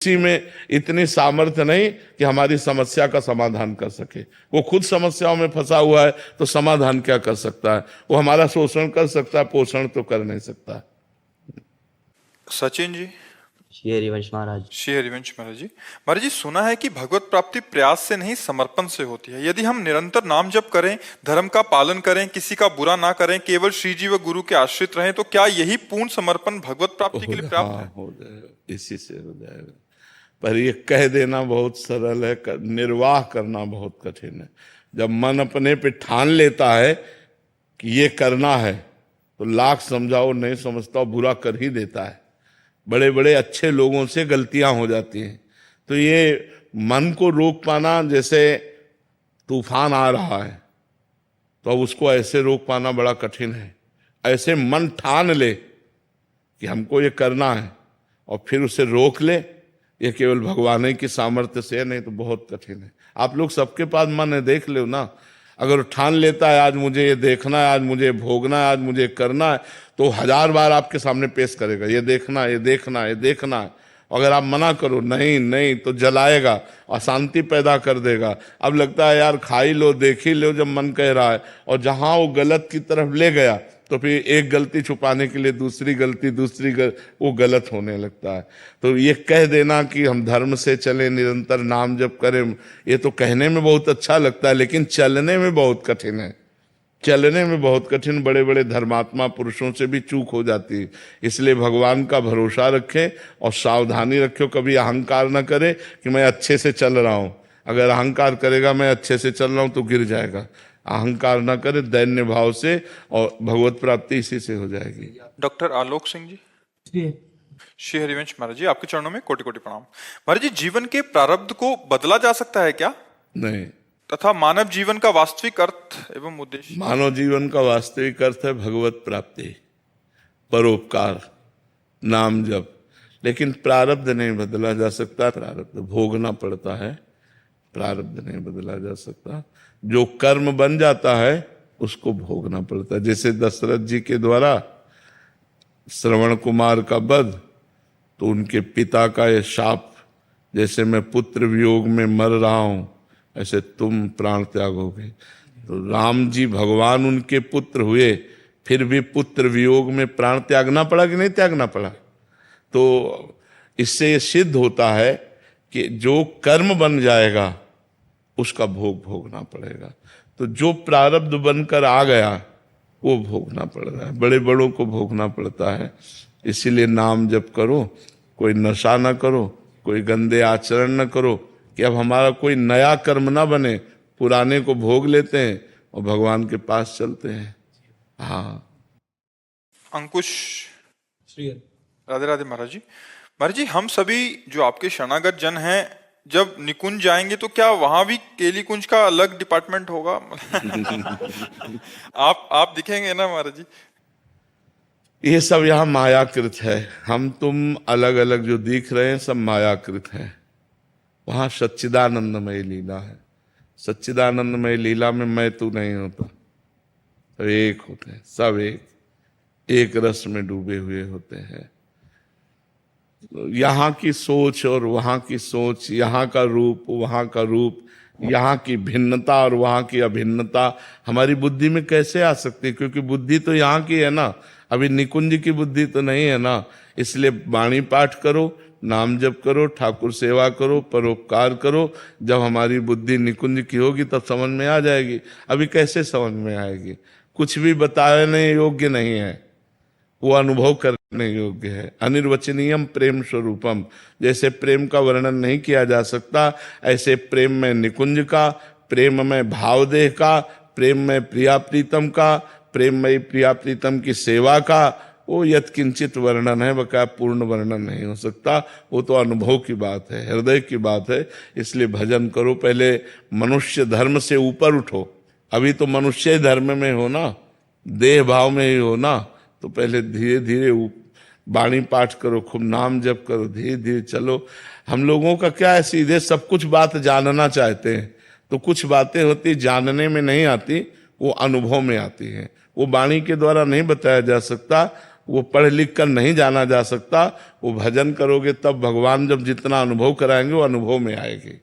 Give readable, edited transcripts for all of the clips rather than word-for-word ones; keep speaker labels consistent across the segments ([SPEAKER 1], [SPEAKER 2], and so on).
[SPEAKER 1] किसी में इतनी सामर्थ्य नहीं कि हमारी समस्या का समाधान कर सके। वो खुद समस्याओं में फंसा हुआ है तो समाधान क्या कर सकता है? वो हमारा शोषण कर सकता है, पोषण तो कर नहीं सकता।
[SPEAKER 2] सचिन जी।
[SPEAKER 3] श्री हरिवंश महाराज।
[SPEAKER 2] श्री हरिवंश महाराज जी। महाराज जी, सुना है कि भगवत प्राप्ति प्रयास से नहीं समर्पण से होती है। यदि हम निरंतर नाम जप करें, धर्म का पालन करें, किसी का बुरा ना करें, केवल श्री जी व गुरु के आश्रित रहें, तो क्या यही पूर्ण समर्पण भगवत प्राप्ति के लिए पर्याप्त है?
[SPEAKER 1] हो जाएगा, इसी से हो जाएगा। पर ये कह देना बहुत सरल है, निर्वाह करना बहुत कठिन है। जब मन अपने पे ठान लेता है कि ये करना है तो लाख समझाओ नहीं समझता, बुरा कर ही देता है। बड़े बड़े अच्छे लोगों से गलतियां हो जाती हैं। तो ये मन को रोक पाना, जैसे तूफान आ रहा है तो अब उसको ऐसे रोक पाना बड़ा कठिन है। ऐसे मन ठान ले कि हमको ये करना है और फिर उसे रोक ले, ये केवल भगवान ही की सामर्थ्य से है, नहीं तो बहुत कठिन है। आप लोग सबके पास मन है, देख लो ना। अगर ठान लेता है आज मुझे ये देखना है, आज मुझे भोगना है, आज मुझे करना है, तो 1000 बार आपके सामने पेश करेगा, ये देखना, ये देखना, ये देखना है। अगर आप मना करो नहीं नहीं तो जलाएगा, अशांति पैदा कर देगा। अब लगता है यार खा ही लो, देख ही लो जब मन कह रहा है, और जहां वो गलत की तरफ ले गया तो फिर एक गलती छुपाने के लिए दूसरी गलती, वो गलत होने लगता है। तो ये कह देना कि हम धर्म से चले, निरंतर नाम जप करें, ये तो कहने में बहुत अच्छा लगता है, लेकिन चलने में बहुत कठिन है। चलने में बहुत कठिन, बड़े बड़े धर्मात्मा पुरुषों से भी चूक हो जाती है। इसलिए भगवान का भरोसा रखें और सावधानी रखो, कभी अहंकार न करे कि मैं अच्छे से चल रहा हूं। अगर अहंकार करेगा मैं अच्छे से चल रहा हूं तो गिर जाएगा। अहंकार न करे, दैन्य भाव से, और भगवत प्राप्ति इसी से हो जाएगी।
[SPEAKER 2] डॉक्टर आलोक सिंह जी। श्री हरिवंश महाराज जी, आपके चरणों में कोटि कोटि प्रणाम। महाराज जी, जीवन के प्रारब्ध को बदला जा सकता है क्या?
[SPEAKER 1] नहीं।
[SPEAKER 2] तथा मानव जीवन का वास्तविक अर्थ एवं उद्देश्य?
[SPEAKER 1] मानव जीवन का वास्तविक अर्थ है भगवत प्राप्ति, परोपकार, नाम जप। लेकिन प्रारब्ध नहीं बदला जा सकता, प्रारब्ध भोगना पड़ता है, प्रारब्ध नहीं बदला जा सकता। जो कर्म बन जाता है उसको भोगना पड़ता है। जैसे दशरथ जी के द्वारा श्रवण कुमार का वध, तो उनके पिता का ये शाप, जैसे मैं पुत्र वियोग में मर रहा हूं ऐसे तुम प्राण त्यागोगे। तो राम जी भगवान उनके पुत्र हुए, फिर भी पुत्र वियोग में प्राण त्यागना पड़ा कि नहीं त्यागना पड़ा? तो इससे सिद्ध होता है कि जो कर्म बन जाएगा उसका भोग भोगना पड़ेगा। तो जो प्रारब्ध बनकर आ गया वो भोगना पड़ रहा है, बड़े बड़ों को भोगना पड़ता है। इसीलिए नाम जप करो, कोई नशा न करो, कोई गंदे आचरण न करो, कि अब हमारा कोई नया कर्म ना बने, पुराने को भोग लेते हैं और भगवान के पास चलते हैं। हाँ।
[SPEAKER 2] अंकुश। राधे राधे महाराज जी। महाराज जी, हम सभी जो आपके शरणागत जन हैं, जब निकुंज जाएंगे तो क्या वहां भी केली कुंज का अलग डिपार्टमेंट होगा? आप दिखेंगे ना महाराज जी?
[SPEAKER 1] ये सब यहाँ मायाकृत है। हम तुम अलग अलग जो दिख रहे हैं सब मायाकृत है। वहां सच्चिदानंदमय लीला है। सच्चिदानंदमय लीला में मैं तू नहीं होता, सब एक होते हैं, सब एक रस में डूबे हुए होते हैं। यहाँ की सोच और वहाँ की सोच, यहाँ का रूप वहाँ का रूप, यहाँ की भिन्नता और वहाँ की अभिन्नता हमारी बुद्धि में कैसे आ सकती है? क्योंकि बुद्धि तो यहाँ की है ना, अभी निकुंज की बुद्धि तो नहीं है ना। इसलिए वाणी पाठ करो, नाम जप करो, ठाकुर सेवा करो, परोपकार करो। जब हमारी बुद्धि निकुंज की होगी तब समझ में आ जाएगी। अभी कैसे समझ में आएगी? कुछ भी बताने योग्य नहीं है, वो अनुभव करने योग्य है। अनिर्वचनीयम प्रेम स्वरूपम, जैसे प्रेम का वर्णन नहीं किया जा सकता, ऐसे प्रेम में निकुंज का, प्रेम में भावदेह का, प्रेम में प्रिया प्रीतम का, प्रेम में प्रिया प्रीतम की सेवा का, वो यत्किंचित वर्णन है, बकाया पूर्ण वर्णन नहीं हो सकता। वो तो अनुभव की बात है, हृदय की बात है। इसलिए भजन करो, पहले मनुष्य धर्म से ऊपर उठो। अभी तो मनुष्य धर्म में हो ना, देह भाव में ही हो ना, तो पहले धीरे धीरे वाणी पाठ करो, खूब नाम जप करो, धीरे धीरे चलो। हम लोगों का क्या है, सीधे सब कुछ बात जानना चाहते हैं, तो कुछ बातें होती जानने में नहीं आती, वो अनुभव में आती हैं। वो वाणी के द्वारा नहीं बताया जा सकता, वो पढ़ लिख कर नहीं जाना जा सकता। वो भजन करोगे तब भगवान जब जितना अनुभव कराएंगे वो अनुभव में आएगी।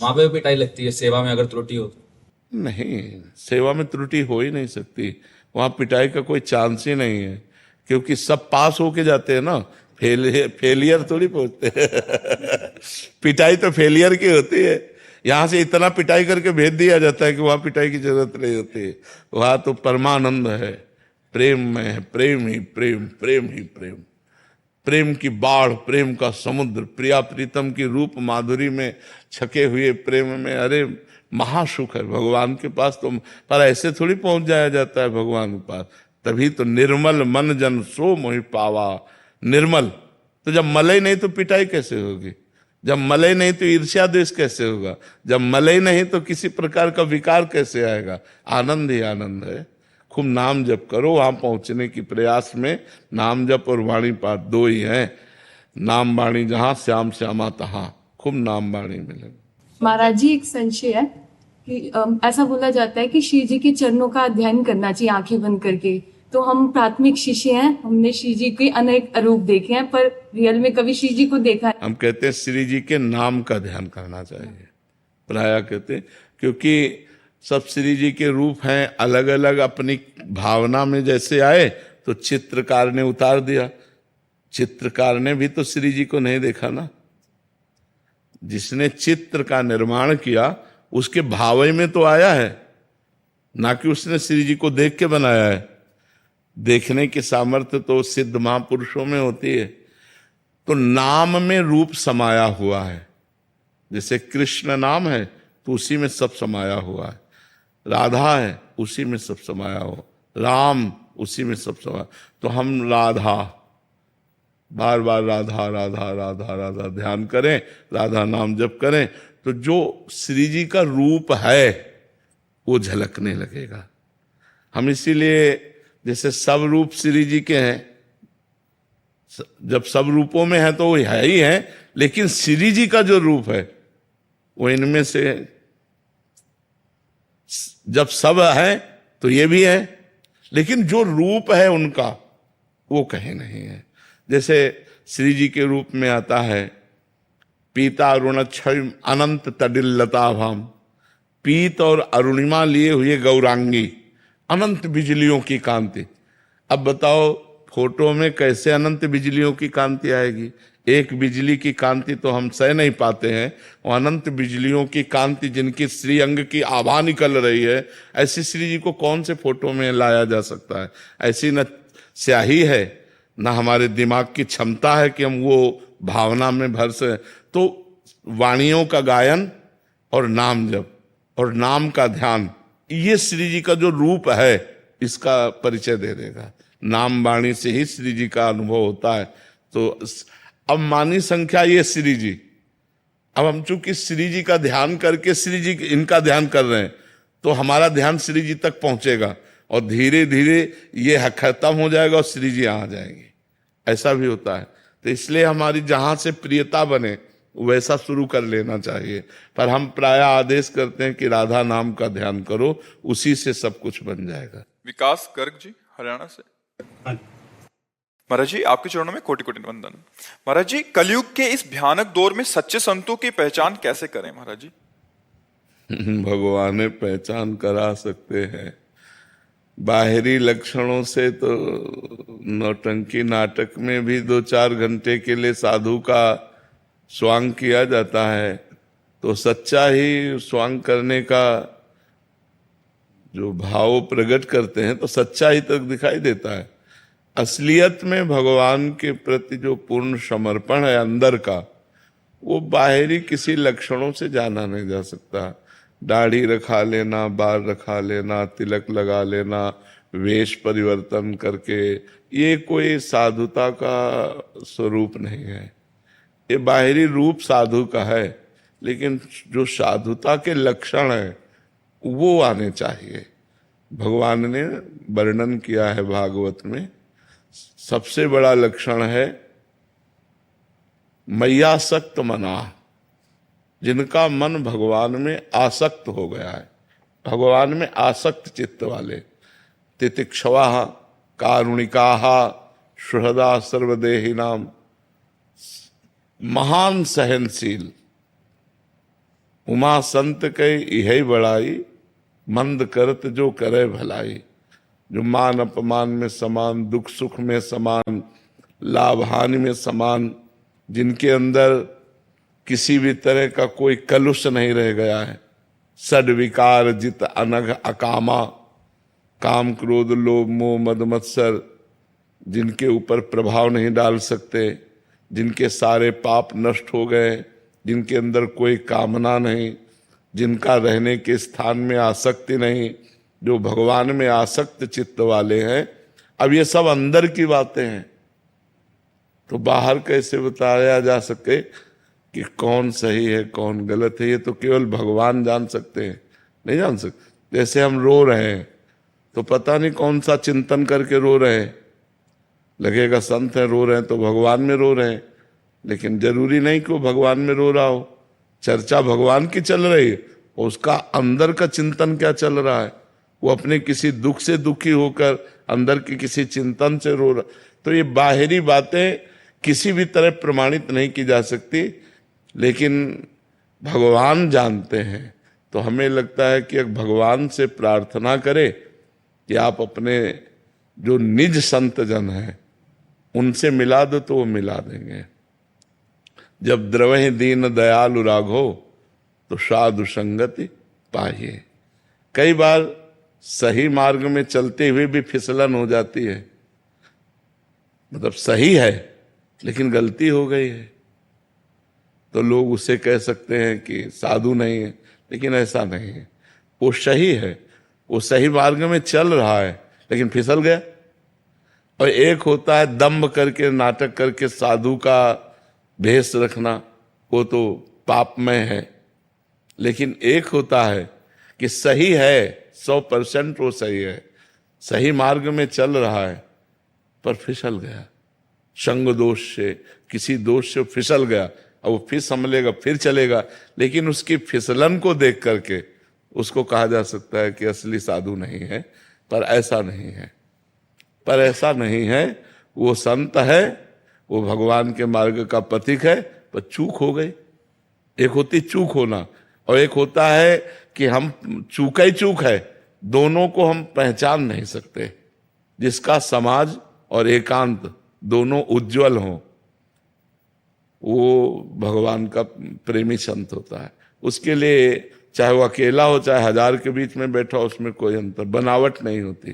[SPEAKER 4] वहां पे पिटाई लगती है सेवा में अगर त्रुटि हो तो?
[SPEAKER 1] नहीं, सेवा में त्रुटि हो ही नहीं सकती, वहां पिटाई का कोई चांस ही नहीं है, क्योंकि सब पास होके जाते हैं ना, फेलियर थोड़ी पहुंचते हैं। पिटाई तो फेलियर की होती है। यहां से इतना पिटाई करके भेज दिया जाता है कि वहां पिटाई की जरूरत नहीं होती है। वहां तो परमानंद है, प्रेम में है, प्रेम ही प्रेम, प्रेम ही प्रेम, प्रेम की बाढ़, प्रेम का समुद्र, प्रिया प्रीतम की रूप माधुरी में छके हुए प्रेम में। अरे महासुख है भगवान के पास तो। पर ऐसे थोड़ी पहुंच जाया जाता है भगवान के पास। तभी तो निर्मल मन जन सो मोहि पावा। निर्मल तो जब मले नहीं तो पिटाई कैसे होगी? जब मले नहीं तो ईर्ष्या द्वेष कैसे होगा? जब मले नहीं तो किसी प्रकार का विकार कैसे आएगा? आनंद ही आनंद है। खूब नाम जप करो, वहां पहुंचने की प्रयास में नाम जप और वाणी पाठ दो ही हैं। नाम वाणी जहां, श्याम श्यामा तहां। खूब नाम वाणी मिले।
[SPEAKER 5] महाराज जी, एक संशय है कि ऐसा बोला जाता है कि श्री जी के चरणों का अध्ययन करना चाहिए आंखें बंद करके। तो हम प्राथमिक शिष्य हैं, हमने श्री जी के अनेक रूप देखे हैं, पर रियल में कभी श्री जी को देखा है?
[SPEAKER 1] हम कहते हैं श्री जी के नाम का ध्यान करना चाहिए, प्राय कहते हैं, क्योंकि सब श्री जी के रूप हैं, अलग अलग अपनी भावना में जैसे आए तो चित्रकार ने उतार दिया। चित्रकार ने भी तो श्री जी को नहीं देखा ना। जिसने चित्र का निर्माण किया उसके भावय में तो आया है, ना कि उसने श्री जी को देख के बनाया है। देखने की सामर्थ्य तो सिद्ध महापुरुषों में होती है। तो नाम में रूप समाया हुआ है। जैसे कृष्ण नाम है तो उसी में सब समाया हुआ है। राधा है उसी में सब समाया हो, राम उसी में सब समाया। तो हम राधा, बार बार राधा राधा राधा राधा ध्यान करें, राधा नाम जप करें, तो जो श्री जी का रूप है वो झलकने लगेगा। हम इसीलिए जैसे सब रूप श्री जी के हैं, जब सब रूपों में है तो वो है ही है, लेकिन श्री जी का जो रूप है वो इनमें से, जब सब है तो ये भी है, लेकिन जो रूप है उनका वो कहीं नहीं है। जैसे श्री जी के रूप में आता है पीता अरुण क्षय अनंत तडिल्लता भाम। पीत और अरुणिमा लिए हुए गौरांगी, अनंत बिजलियों की कांति। अब बताओ फोटो में कैसे अनंत बिजलियों की कांति आएगी? एक बिजली की कांति तो हम सह नहीं पाते हैं, वो अनंत बिजलियों की कांति जिनकी श्री अंग की आभा निकल रही है, ऐसी श्री जी को कौन से फोटो में लाया जा सकता है? ऐसी न स्याही है, न हमारे दिमाग की क्षमता है कि हम वो भावना में भर से। तो वाणियों का गायन और नाम जप और नाम का ध्यान, ये श्री जी का जो रूप है इसका परिचय दे देगा। नाम वाणी से ही श्री जी का अनुभव होता है। तो अब मानी संख्या ये श्री जी। अब हम चूंकि श्री जी का ध्यान करके श्री जी इनका ध्यान कर रहे हैं तो हमारा ध्यान श्री जी तक पहुंचेगा और धीरे धीरे ये खत्म हो जाएगा और श्री जी आ जाएंगे। ऐसा भी होता है। तो इसलिए हमारी जहां से प्रियता बने वैसा शुरू कर लेना चाहिए। पर हम प्राय आदेश करते हैं कि राधा नाम का ध्यान करो, उसी से सब कुछ बन जाएगा।
[SPEAKER 2] विकास गर्ग जी हरियाणा से। महाराज जी, आपके चरणों में कोटि कोटि वंदन। महाराज जी, कलयुग के इस भयानक दौर में सच्चे संतों की पहचान कैसे करें महाराज जी?
[SPEAKER 1] भगवान पहचान करा सकते हैं। बाहरी लक्षणों से तो नौटंकी नाटक में भी 2-4 घंटे के लिए साधु का स्वांग किया जाता है, तो सच्चा ही स्वांग करने का जो भाव प्रकट करते हैं तो सच्चा ही तक दिखाई देता है। असलियत में भगवान के प्रति जो पूर्ण समर्पण है अंदर का, वो बाहरी किसी लक्षणों से जाना नहीं जा सकता। दाढ़ी रखा लेना, बाल रखा लेना, तिलक लगा लेना, वेश परिवर्तन करके, ये कोई साधुता का स्वरूप नहीं है। ये बाहरी रूप साधु का है, लेकिन जो साधुता के लक्षण है वो आने चाहिए। भगवान ने वर्णन किया है भागवत में, सबसे बड़ा लक्षण है मय्यासक्त मना, जिनका मन भगवान में आसक्त हो गया है, भगवान में आसक्त चित्त वाले। तितिक्षवा कारुणिका सुहृदा सर्वदेही नाम, महान सहनशील। उमा संत के यही बड़ाई, मंद करत जो करे भलाई। जो मान अपमान में समान, दुख सुख में समान, लाभ हानि में समान, जिनके अंदर किसी भी तरह का कोई कलुष नहीं रह गया है। सद्विकार जित अनघ अकामा, काम क्रोध लोभ मोह मद मत्सर जिनके ऊपर प्रभाव नहीं डाल सकते, जिनके सारे पाप नष्ट हो गए, जिनके अंदर कोई कामना नहीं, जिनका रहने के स्थान में आसक्ति नहीं, जो भगवान में आसक्त चित्त वाले हैं। अब ये सब अंदर की बातें हैं, तो बाहर कैसे बताया जा सके कि कौन सही है कौन गलत है? ये तो केवल भगवान जान सकते हैं, नहीं जान सकते। जैसे हम रो रहे हैं तो पता नहीं कौन सा चिंतन करके रो रहे हैं। लगेगा संत है रो रहे हैं तो भगवान में रो रहे हैं, लेकिन जरूरी नहीं कि वो भगवान में रो रहा हो। चर्चा भगवान की चल रही है, उसका अंदर का चिंतन क्या चल रहा है, वो अपने किसी दुख से दुखी होकर अंदर के किसी चिंतन से रो रहा। तो ये बाहरी बातें किसी भी तरह प्रमाणित नहीं की जा सकती, लेकिन भगवान जानते हैं। तो हमें लगता है कि भगवान से प्रार्थना करें कि आप अपने जो निज संत जन हैं उनसे मिला दो, तो वो मिला देंगे। जब द्रवहि दीन दयालु राघो, तो साधु संगति पाहिए। कई बार सही मार्ग में चलते हुए भी फिसलन हो जाती है, मतलब सही है लेकिन गलती हो गई है, तो लोग उसे कह सकते हैं कि साधु नहीं है, लेकिन ऐसा नहीं है। वो सही है, वो सही मार्ग में चल रहा है, लेकिन फिसल गया। और एक होता है दम्भ करके नाटक करके साधु का भेष रखना, वो तो पापमय है। लेकिन एक होता है कि सही है, 100% वो सही है, सही मार्ग में चल रहा है, पर फिसल गया संग दोष से, किसी दोष से फिसल गया। अब वो फिर संभलेगा, फिर चलेगा, लेकिन उसकी फिसलन को देख करके उसको कहा जा सकता है कि असली साधु नहीं है। पर ऐसा नहीं है, पर ऐसा नहीं है। वो संत है, वो भगवान के मार्ग का पथिक है, पर चूक हो गई। एक होती चूक होना, और एक होता है कि हम चूका ही चूक है, दोनों को हम पहचान नहीं सकते। जिसका समाज और एकांत दोनों उज्जवल हों, वो भगवान का प्रेमी संत होता है। उसके लिए चाहे वो अकेला हो चाहे 1000 के बीच में बैठा हो, उसमें कोई अंतर, बनावट नहीं होती।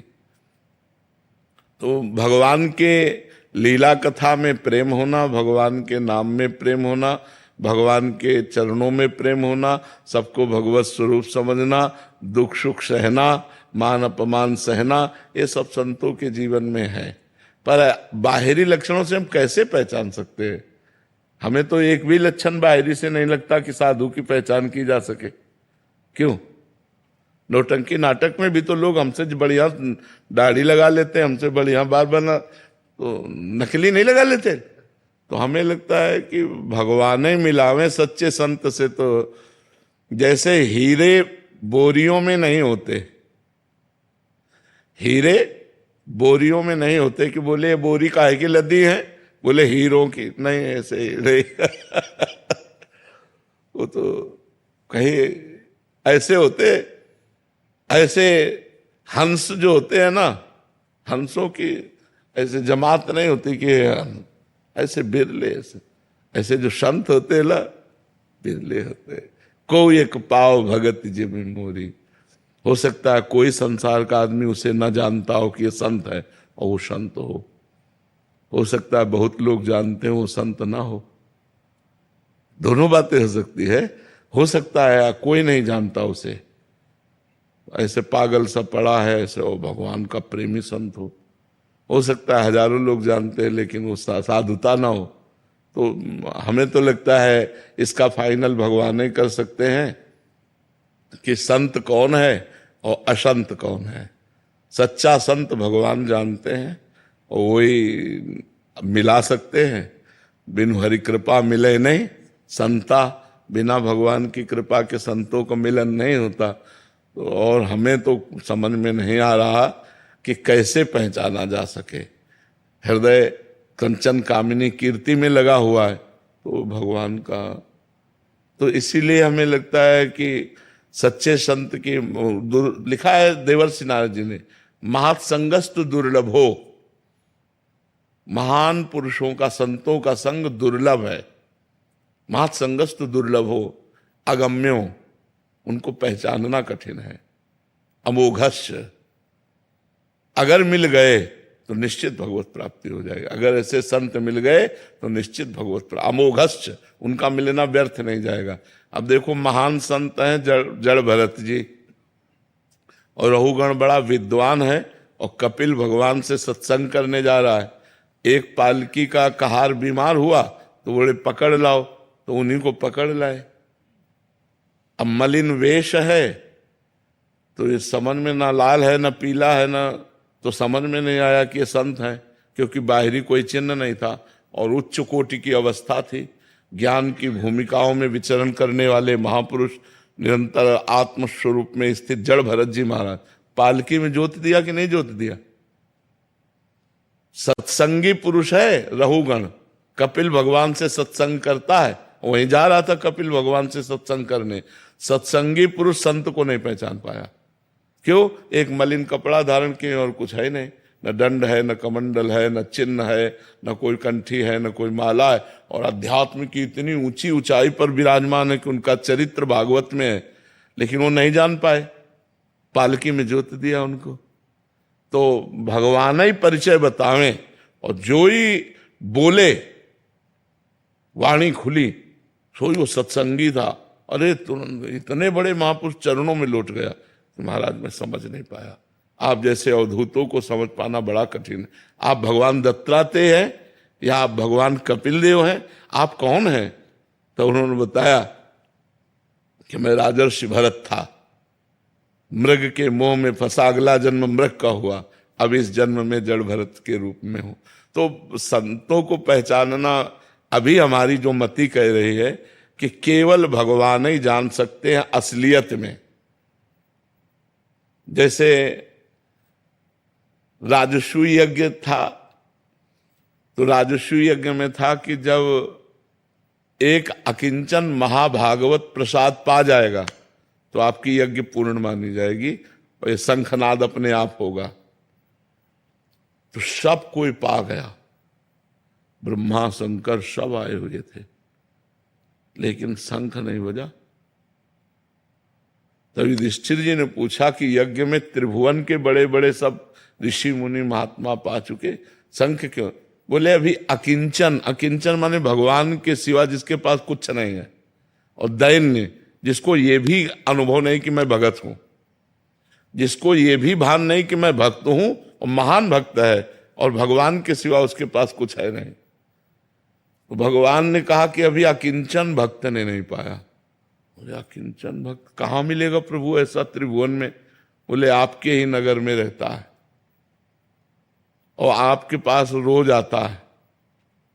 [SPEAKER 1] तो भगवान के लीला कथा में प्रेम होना, भगवान के नाम में प्रेम होना, भगवान के चरणों में प्रेम होना, सबको भगवत स्वरूप समझना, दुख सुख सहना, मान अपमान सहना, ये सब संतों के जीवन में है। पर बाहरी लक्षणों से हम कैसे पहचान सकते हैं? हमें तो एक भी लक्षण बाहरी से नहीं लगता कि साधु की पहचान की जा सके। क्यों? नौटंकी नाटक में भी तो लोग हमसे बढ़िया दाढ़ी लगा लेते हैं, हमसे बढ़िया बाल बना, तो नकली नहीं लगा लेते। तो हमें लगता है कि भगवान ही मिलावे सच्चे संत से। तो जैसे हीरे बोरियों में नहीं होते, हीरे बोरियों में नहीं होते कि बोले ये बोरी काहे की लदी है, बोले हीरों की, नहीं ऐसे हीरे वो तो कहीं ऐसे होते। ऐसे हंस जो होते हैं ना, हंसों की ऐसे जमात नहीं होती कि ऐसे बिरले, ऐसे जो संत होते हैं ना, बिरले होते। को एक पाव भगत जिम मोरी। हो सकता है कोई संसार का आदमी उसे न जानता हो कि ये संत है और वो संत हो सकता है बहुत लोग जानते हो वो संत ना हो। दोनों बातें हो सकती है। हो सकता है कोई नहीं जानता उसे, ऐसे पागल सा पड़ा है, ऐसे वो भगवान का प्रेमी संत हो सकता है हजारों लोग जानते हैं लेकिन वो साधुता ना हो। तो हमें तो लगता है इसका फाइनल भगवान ही कर सकते हैं कि संत कौन है और असंत कौन है। सच्चा संत भगवान जानते हैं और वही मिला सकते हैं। बिनु हरि कृपा मिले नहीं संता, बिना भगवान की कृपा के संतों को मिलन नहीं होता। तो और हमें तो समझ में नहीं आ रहा कि कैसे पहचाना जा सके। हृदय कंचन कामिनी कीर्ति में लगा हुआ है, तो भगवान का, तो इसीलिए हमें लगता है कि सच्चे संत की लिखा है देवर्षि नारद जी ने, महात्संगस्तु दुर्लभो, महान पुरुषों का संतों का संग दुर्लभ है। महात्संगस्तु दुर्लभो अगम्यो, उनको पहचानना कठिन है। अमोघस्य, अगर मिल गए तो निश्चित भगवत प्राप्ति हो जाएगी। अगर ऐसे संत मिल गए तो निश्चित भगवत प्राप्ति। अमोघस्य, उनका मिलना व्यर्थ नहीं जाएगा। अब देखो महान संत हैं जड़ भरत जी, और रहुगण बड़ा विद्वान है, और कपिल भगवान से सत्संग करने जा रहा है। एक पालकी का कहार बीमार हुआ तो बोले पकड़ लाओ, तो उन्हीं को पकड़ लाए। अब मलिन वेश है तो ये समझ में ना लाल है ना पीला है ना, तो समझ में नहीं आया कि ये संत है, क्योंकि बाहरी कोई चिन्ह नहीं था और उच्च कोटि की अवस्था थी। ज्ञान की भूमिकाओं में विचरण करने वाले महापुरुष, निरंतर आत्मस्वरूप में स्थित जड़ भरत जी महाराज, पालकी में जोत दिया कि नहीं जोत दिया? सत्संगी पुरुष है रहुगण, कपिल भगवान से सत्संग करता है, वहीं जा रहा था कपिल भगवान से सत्संग करने। सत्संगी पुरुष संत को नहीं पहचान पाया। क्यों? एक मलिन कपड़ा धारण किए और कुछ है नहीं, न दंड है, न कमंडल है, न चिन्ह है, न कोई कंठी है, न कोई माला है, और अध्यात्म की इतनी ऊंची ऊंचाई पर विराजमान है कि उनका चरित्र भागवत में है, लेकिन वो नहीं जान पाए, पालकी में जोत दिया उनको। तो भगवान ही परिचय बतावें, और जो ही बोले वाणी खुली, सोई वो सत्संगी था। अरे तुरंत इतने बड़े महापुरुष चरणों में लौट गया कि महाराज मैं समझ नहीं पाया। आप जैसे अवधूतों को समझ पाना बड़ा कठिन है। आप भगवान दत्तात्रेय हैं या आप भगवान कपिल देव हैं? आप कौन हैं? तो उन्होंने बताया कि मैं राजर्षि भरत था, मृग के मोह में फंसा, अगला जन्म मृग का हुआ, अब इस जन्म में जड़ भरत के रूप में हूं। तो संतों को पहचानना, अभी हमारी जो मति कह रही है कि केवल भगवान ही जान सकते हैं असलियत में। जैसे राजस्व यज्ञ था, तो राजस्व यज्ञ में था कि जब एक अकिंचन महाभागवत प्रसाद पा जाएगा तो आपकी यज्ञ पूर्ण मानी जाएगी और ये शंखनाद अपने आप होगा। तो सब कोई पा गया, ब्रह्मा शंकर सब आए हुए थे, लेकिन शंख नहीं बजा। तभी युधिष्ठिर जी ने पूछा कि यज्ञ में त्रिभुवन के बड़े बड़े सब ऋषि मुनि महात्मा पा चुके, शंख क्यों? बोले अभी अकिंचन, अकिंचन माने भगवान के सिवा जिसके पास कुछ नहीं है, और दैन्य जिसको ये भी अनुभव नहीं कि मैं भगत हूं, जिसको ये भी भान नहीं कि मैं भक्त हूं, और महान भक्त है और भगवान के सिवा उसके पास कुछ है नहीं। तो भगवान ने कहा कि अभी अकिंचन भक्त ने नहीं पाया। बोले अकिंचन भक्त कहाँ मिलेगा प्रभु ऐसा त्रिभुवन में? बोले आपके ही नगर में रहता है और आपके पास रोज आता है।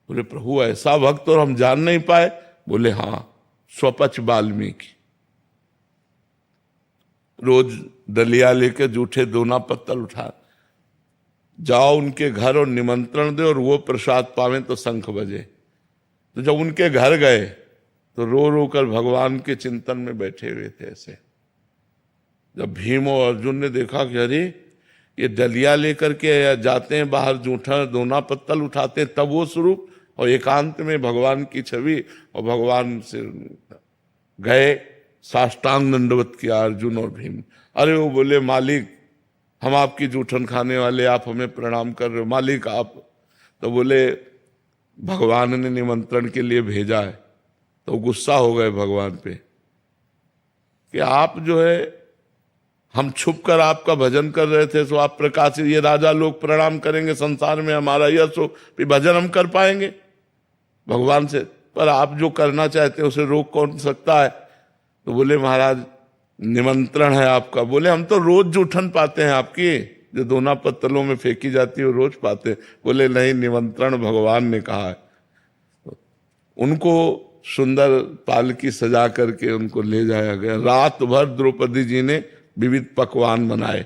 [SPEAKER 1] बोले प्रभु ऐसा भक्त और हम जान नहीं पाए? बोले हाँ, स्वपच वाल्मीकि, रोज दलिया लेके जूठे दोना पत्तल उठा, जाओ उनके घर और निमंत्रण दे और वो प्रसाद पावे तो शंख बजे। तो जब उनके घर गए तो रो रो कर भगवान के चिंतन में बैठे हुए थे ऐसे। जब भीम और अर्जुन ने देखा कि अरे ये डलिया लेकर के जाते हैं बाहर, जूठा दोना पत्तल उठाते हैं, तब वो स्वरूप और एकांत में भगवान की छवि, और भगवान से गए, साष्टांग दंडवत किया अर्जुन और भीम। अरे वो बोले मालिक हम आपकी जूठन खाने वाले, आप हमें प्रणाम कर रहे हो, मालिक आप। तो बोले भगवान ने निमंत्रण के लिए भेजा है। तो गुस्सा हो गए भगवान पे कि आप जो है, हम छुप कर आपका भजन कर रहे थे तो आप प्रकाशित, ये राजा लोग प्रणाम करेंगे, संसार में हमारा यश हो, फिर भजन हम कर पाएंगे भगवान से, पर आप जो करना चाहते हैं उसे रोक कौन सकता है? तो बोले महाराज निमंत्रण है आपका। बोले हम तो रोज जूठन पाते हैं आपकी, जो दोना पत्तलों में फेंकी जाती है वो रोज पाते हैं। बोले नहीं, निमंत्रण भगवान ने कहा है। उनको सुंदर पालकी सजा करके उनको ले जाया गया। रात भर द्रौपदी जी ने विविध पकवान बनाए।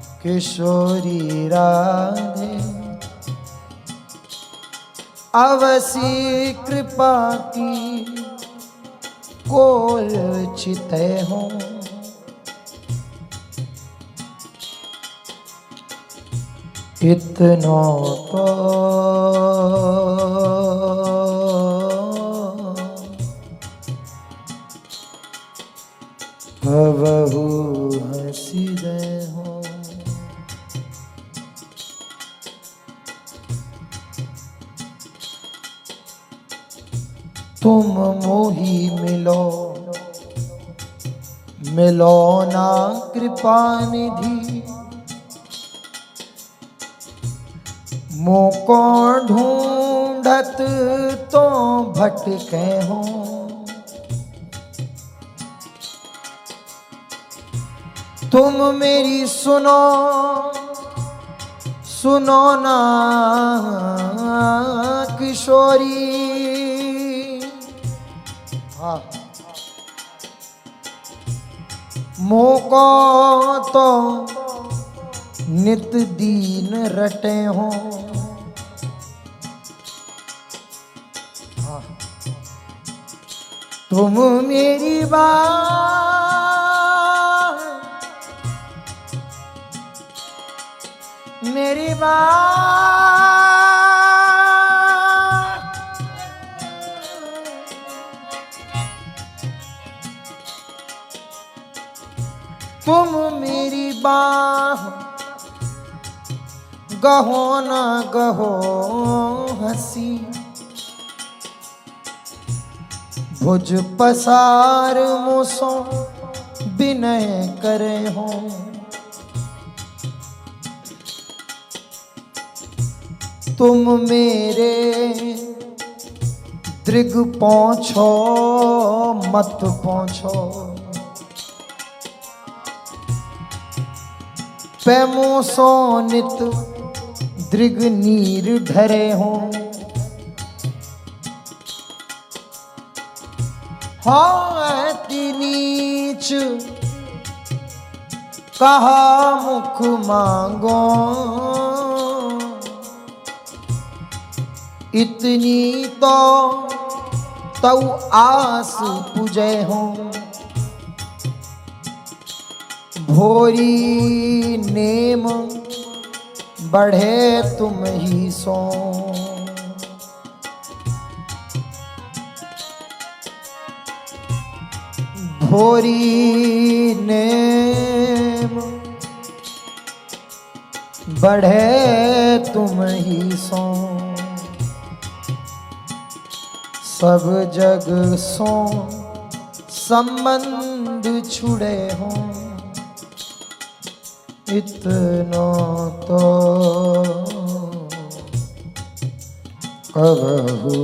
[SPEAKER 6] किशोरी राधे अवसी कृपा की कोल चिते हो इतनो तो बहु हंसी दे हो तुम मोही मिलो मिलो ना कृपा निधि मोको ढूंढत तो भटके हो तुम मेरी सुनो सुनो ना किशोरी मोको तो नित दीन रटे हो तुम मेरी मेरी तुम मेरी बाह गहो ना गहो हंसी भुज पसार मुसो विनय करे हो तुम मेरे दृग पहुँचो मत पहुँचो पैमो सो नित दृग नीर ढरे हो अति नीच कहा मुख मांगो इतनी तो तौ आस पुजे हो भोरी नेम बढ़े तुम ही सो भोरी नेम बढ़े तुम ही सो सब जग सो संबंध छुड़े हो इतना तो कबहू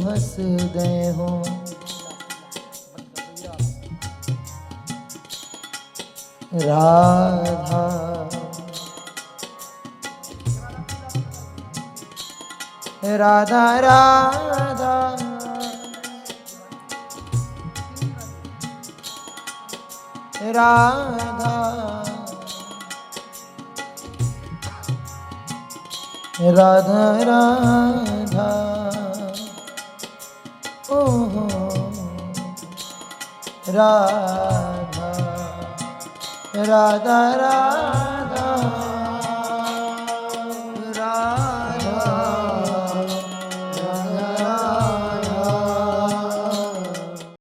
[SPEAKER 6] हंस दे हो राधा राधा राधा राधा राधा राधा ओ राधा राधा राधा